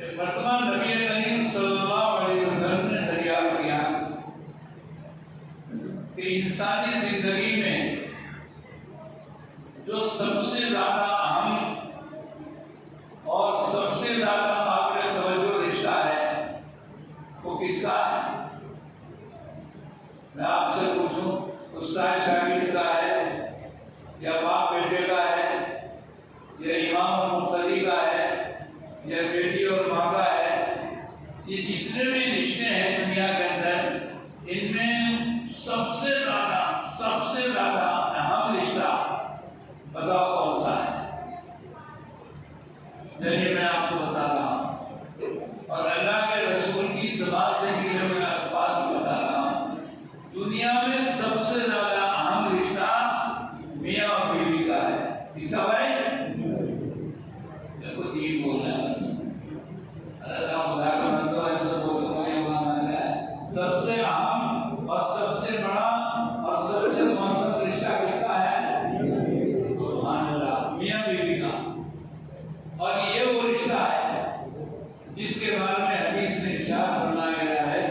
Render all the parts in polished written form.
वर्तमान नबी करीम सल्लल्लाहु अलैहि वसल्लम ने दरियाफ्त किया कि इंसानी जिंदगी में जो सबसे ज्यादा अहम और सबसे ज्यादा काबिल तवज्जो रिश्ता है वो किसका है? मैं आपसे पूछूं, उस्ताद शागिर्द का है या बाप बेटे का है या इमाम और मुक्तदी का है या बेटी और माँ का है? ये जितने भी रिश्ते हैं दुनिया के अंदर, इनमें सबसे ज्यादा अहम रिश्ता बताओ कौन सा है? चलिए मैं आपको बता रहा हूँ और अल्लाह के रसूल की ज़बान से निकले हुए अल्फाज बता रहा हूँ। दुनिया में सबसे ज्यादा अहम रिश्ता मियाँ और बीवी का है। किसका भाई? मेरे को तीन बोलना है बस। सबसे अहम और सबसे बड़ा और सबसे महत्वपूर्ण रिश्ता किसका है? सुभान अल्लाह, मियाँ बीवी का। और ये वो रिश्ता है जिसके बारे में हदीस में इरशाद फरमाया गया है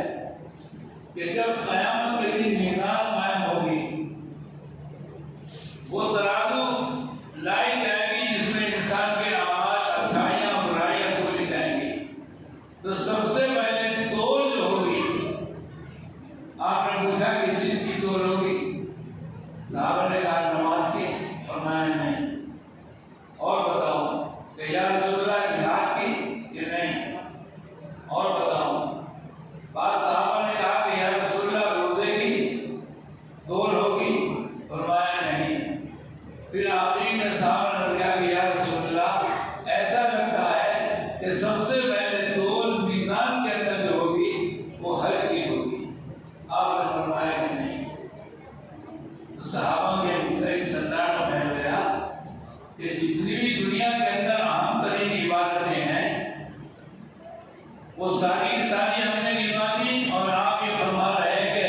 कि जब क़यामत के दिन मीज़ान कायम होगी, वो तराजू लाई जाएगी जिसमें इंसान के अमाल, अच्छाइयाँ, बुराइयाँ तोली जाएंगी। तो सबसे पहले तोल जो होगी, आपने पूछा किस चीज की तोल होगी? साहबा ने कहा नमाज की, और मैं नहीं। और बताओ कि या रसूलल्लाह जिहाद की कि नहीं? और बताओ। बाद साहबा ने कहा कि या रसूलल्लाह रोजे की तोल होगी, फरमाया नहीं। फिर आखिरी में साहबा ने कहा कि या रसूलल्लाह ऐसा लगता है कि सबसे पहले तोल मीज़ान के अंदर जो होगी वो हज की होगी। आपने फरमाया कि नहीं। तो सहाबा के अंदर सन्नाटा फैल गया कि जितनी भी दुनिया के अंदर अहम तरीन इबादतें हैं वो सारी हमने गिनवा दी, और आप ये फरमा रहे हैं कि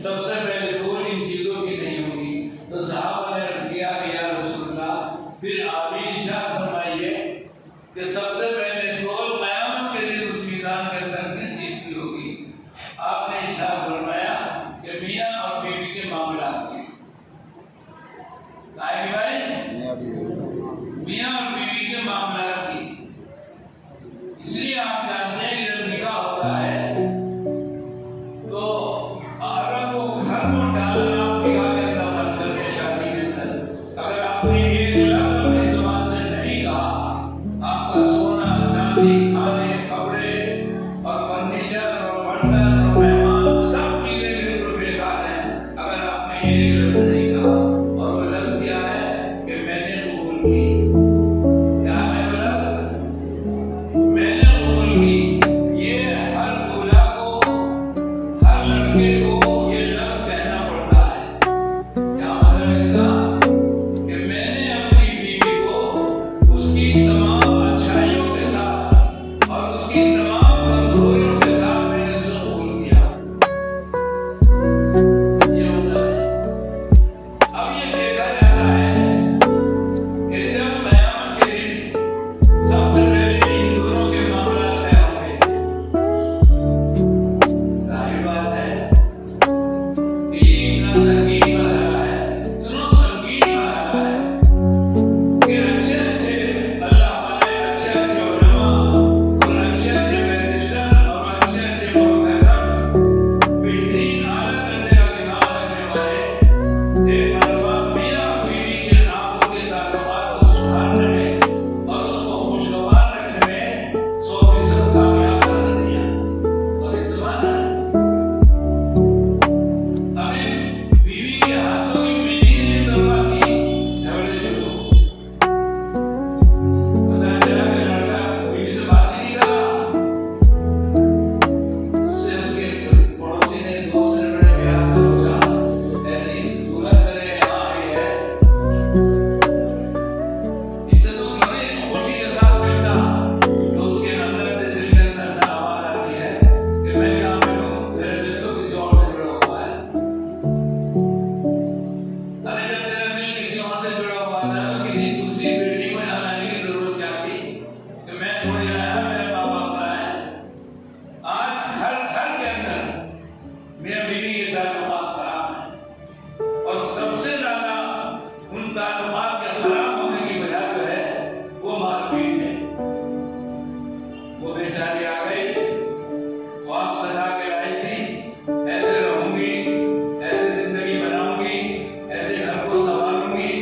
सबसे पहले तोल इन चीजों की नहीं होगी। तो सहाबा ने अर्ज़ किया कि या रसूलल्लाह फिर आप ही इरशाद फरमाइए कि सबसे पहले तोल क़यामत के दिन उस मीज़ान के अंदर किस चीज की होगी? आपने इरशाद फरमाया कि मियाँ और बीवी के मामलात की। भाई मियाँ और बीवी के मामलात की। इसलिए आप जानते हैं कि जब निकाह होता है तो अरब को घर को डालना आप निकाह के अंदर खर्च करके शादी के अंदर। अगर आपने एक लफ्ज़ अपनी ज़ुबान से नहीं कहा, आपका सोना, चांदी, खाने, कपड़े और फर्नीचर और बर्तन और मेहमान सब चीजें बिल्कुल बेकार हैं। अगर आपने एक लफ्ज़ नहीं कहा, और वो लफ्ज़ क्या है कि मैंने कबूल की। क्या मैं बोला? मैंने कबूल की। ये हर दूल्हा को, हर लड़के को ये लफ्ज़ कहना पड़ता है। क्या मतलब इसका? कि मैंने अपनी बीवी को उसकी तमाम अच्छाइयों के साथ और उसकी तमाम कमजोरियों के साथ मैंने उसे कबूल किया। ये मतलब है। अब ये देखा जाता है कि जब क़यामत के दिन सबसे पहले इन दोनों के मामला तय होंगे, जाहिर बात है कि ये इतना संगीन मरहला है, इतना संगीन मरहला है कि अच्छे अल्लाह वाले, अच्छे उलमा और अच्छे बैरिस्टर और अच्छे प्रोफेसर, बेहतरीन आला दर्जे का दिमाग रखने वाले एक मरतबा मियाँ और बीवी के आपस के ताल्लुकात को सुधारने में और उसको खुशगवार रखने में 100% कामयाब नजर नहीं आए। और इस ज़माना है अभी बीवी के हाथों की मेहंदी ने दबा की झगड़े शुरू। पता चला कि लड़का बीवी से बात ही नहीं कर रहा। उससे उसके पड़ोसी ने दूसरे बड़े प्यार से पूछा, ऐसी सूरत तेरे यहाँ आई है, इससे तो थोड़ी खुशी के साथ मिलता। तो उसके अंदर से दिल के अंदर से आवाज आती है कि मैं क्या मिलूं, मेरा दिल तो किसी और से जुड़ा हुआ है। अरे जब तेरा दिल किसी और से जुड़ा हुआ था तो किसी दूसरी बेटी को यहाँ लाने की जरूरत क्या थी? कि मैं थोड़ी आया, मेरे माँ बाप लाए वो बेचारी आ गई, ख्वाब सजा के लाई थी, ऐसे रहूंगी, ऐसे जिंदगी बनाऊंगी, ऐसे घर को संभालूंगी,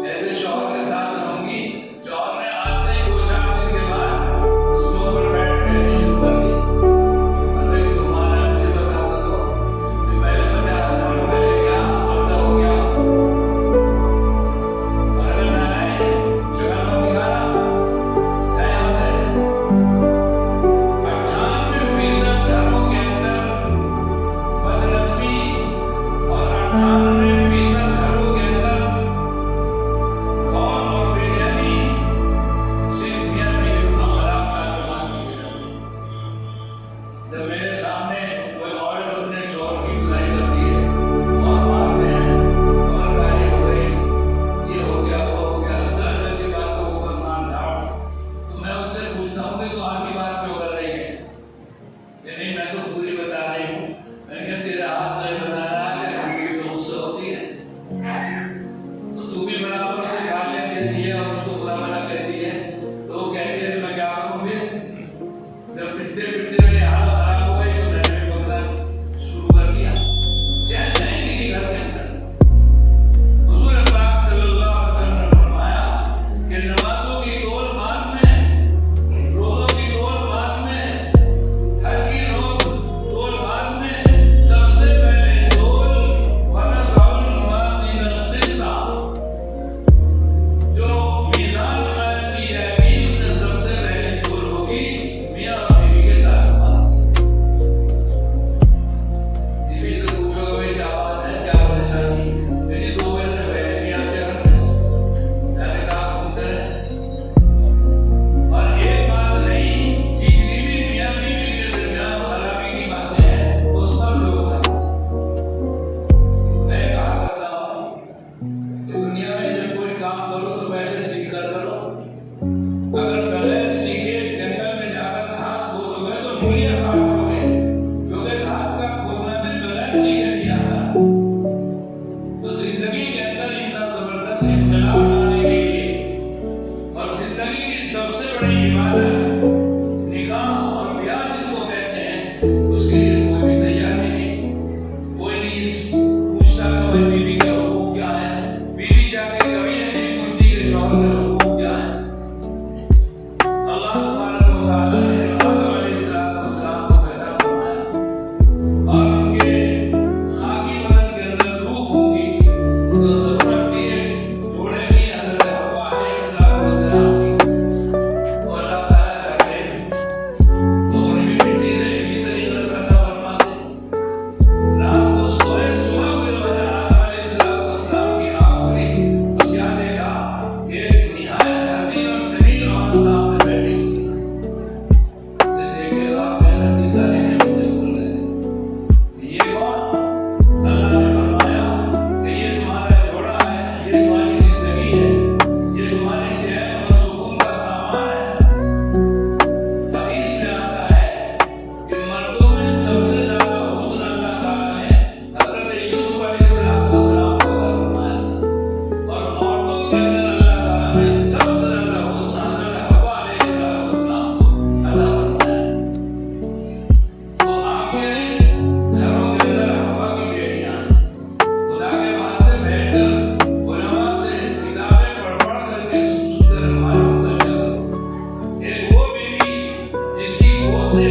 ऐसे शौहर के साथ रहूंगी। शौहर ने आते ही 2-4 दिन के बाद उसके ऊपर बैठ करनी शुरू कर दी। अरे तुम्हारा मुझे बता दो कि पहले 50,000 रुपये ले गया, अब तो हो गया। और अगर मैं नहीं शक्ल में दिखा रहा यहाँ से 98% घरों के अंदर बदनज़मी और 98% घरों के अंदर खौफ और बेचैनी सिर्फ मियां बीवी को खराब ताल्लुकात की वजह से। जब मेरे सामने कोई औरत अपने शौहर की बुराई करती है और मारते हैं और गाली हो गई, ये हो गया वो हो गया, तरह ऐसी बातों को ऊपर मार धाड़, तो मैं उससे पूछता हूँ कि तू आगे बात क्यों कर रही है? कि नहीं मैं तो पूरी बता रही हूँ। मैंने कहा तेरा हाथ तो ये बता रहा है कि ठंडी तो उससे होती है, तो तू भी बराबर उसे गालियाँ देती है और उसको बुरा भला कहती है, तो वो कहती है मैं क्या करूँ फिर? जब पिटते पिटते मेरी हालत खराब हो गई तो मैंने भी बोलना शुरू कर दिया। चैन नहीं किसी घर के अंदर। हुज़ूर पाक सल्लल्लाहु अलैहि वसल्लम ने फरमाया कि नमाज़ों की तोल बाद में, रोज़ों की तोल बाद में, हज की तोल बाद में, सबसे पहले तोल वनज़उल मवाज़ीन अल-क़िस्ता, जो मीज़ान कायम की जाएगी उसमें सबसे पहले तोल होगी मियां और बीवी के ताल्लुकात। बीवी से पूछोगे भाई क्या बात है, क्या परेशानी? मेरी 2 बजे से पहले नहीं आते घर में, मैंने कहा घूमते रहे। और एक बात नहीं, जितनी भी मियां बीवी के दरमियान खराबी की बातें हैं वो सब लोग करते हैं। मैं कहा करता हूँ कि दुनिया में जब कोई काम करो तो पहले सीख कर करो। अगर बगैर सीखे जंगल में जाकर घास खोदोगे तो मूलियां काट लोगे, क्योंकि घास का खोदना भी बगैर सीखे नहीं आता। तो जिंदगी के अंदर इतना जबरदस्त इख्तिलाफ लाने के लिए और जिंदगी की सबसे बड़ी इबादत निकाह और ब्याह जिसको कहते हैं, उसके लिए कोई भी तैयारी नहीं, कोई नहीं पूछता कि भाई बीवी का हुकूक क्या है। बीवी जाके कभी नहीं पूछती कि शौहर का हुकूक क्या है। अल्लाह तबारक व तआला ने आदम अलैहिस्सलाम को पैदा फरमाया और उनके खाकी बदन के अंदर रूह होगी, तो जरूरत थी जोड़े की हज़रत हव्वा अलैहिस्सलाम की। तो अल्लाह ताला चाहते तो उन्हें भी मिट्टी से इसी तरीके से पैदा फरमाते। रात को सोए, सुबह हुई तो आदम अलैहिस्सलाम की आँख खुली तो क्या देखा? एक निहायत हसीन और जलील औरत सामने बैठी हुई है। उसे देख के आप जन्नती सारी नेमतें भूल गए। ये कौन? अल्लाह ने फरमाया कि ये तुम्हारा जोड़ा है, ये तुम्हारी जिंदगी है, ये तुम्हारे चैन और सुकून का सामान है। हदीस में आता है कि मर्दों में सबसे ज्यादा हुस्न अल्लाह ताला ने हज़रत यूसुफ अलैहिस्सलाम को अता फरमाया था, और औरतों के अंदर अल्लाह ताला ने सबसे ज्यादा हुस्न हज़रत हव्वा अलैहिस्सलाम को अता फरमाया। तो आखिर घरों के अंदर हव्वा की बेटियां खुदा के वास्ते बैठकर उलमा से किताबें पढ़ करके सुंदर मालूम करने लगो। एक वो बीवी जिसकी गोद से